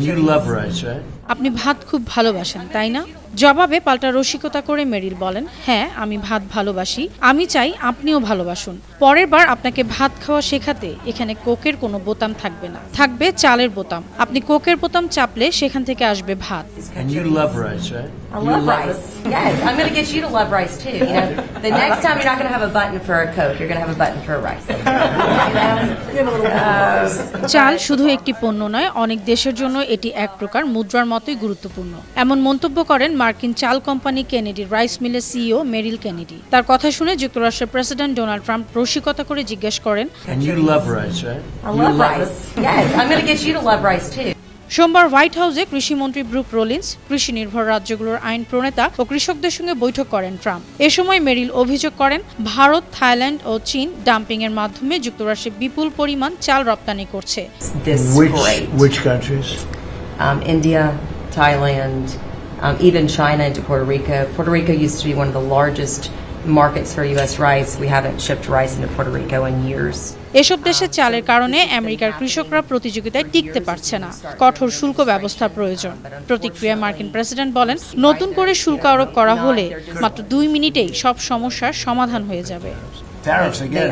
And you love rice, right? আপনি ভাত খুব ভালোবাসেন তাই না? জবাবে পাল্টা রসিকতা করে মেরিল বলেন, হ্যাঁ আমি ভাত ভালোবাসি, আমি চাই আপনিও ভালোবাসুন। পরের বার আপনাকে ভাত খাওয়া শেখাতে এখানে কোকের কোনো বোতাম থাকবে না, থাকবে চালের বোতাম। আপনি কোকের বোতাম চাপলে সেখান থেকে আসবে ভাত। And you love rice, right? I love rice. Yes, I'm going to get you to love rice too. You know, the next time you're not going to have a button for a Coke, you're going to have a button for a rice. চাল শুধু একটি পণ্য নয়, অনেক দেশের জন্য এটি এক প্রকার মুদ্রার মতোই গুরুত্বপূর্ণ। এমন মন্তব্য করেন মার্কিন চাল কোম্পানি কেনেডি রাইস মিলের সিইও মেরিল কেনেডি। তার কথা শুনে যুক্তরাষ্ট্রের প্রেসিডেন্ট ডোনাল্ড ট্রাম্প রসিকতা করে জিজ্ঞেস করেন, And you love rice, right? I love rice. Yes, I'm going to get you to love rice too. সোমবার হোয়াইট হাউসে কৃষিমন্ত্রী ব্রুক রোলিন্স, কৃষি নির্ভর রাজ্যগুলোর আইন প্রণেতা ও কৃষকদের সঙ্গে বৈঠক করেন ট্রাম্প। এ সময় মেরিল অভিযোগ করেন ভারত, থাইল্যান্ড ও চীন ডাম্পিং এর মাধ্যমে যুক্তরাষ্ট্রে বিপুল পরিমাণ চাল রপ্তানি করছে। Which countries? India, Thailand, even China into Puerto Rico. Puerto Rico used to be one of the largest markets for U.S. rice. We haven't shipped rice into Puerto Rico in years. এসব দেশের চালের কারণে আমেরিকার কৃষকরা প্রতিযোগিতায় টিকতে পারছে না, কঠোর শুল্ক ব্যবস্থার প্রয়োজন। প্রতিক্রিয়ায় মার্কিন প্রেসিডেন্ট বলেন, নতুন করে শুল্ক আরোপ করা হলে মাত্র 2 মিনিটেই সব সমস্যার সমাধান হয়ে যাবে। Tariffs again.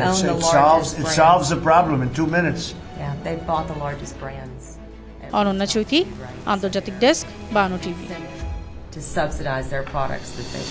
It solves the problem in 2 minutes. Yeah, they've bought the largest brands. Ananya Chaiti, আন্তর্জাতিক ডেস্ক, বানো TV. To subsidize their products that they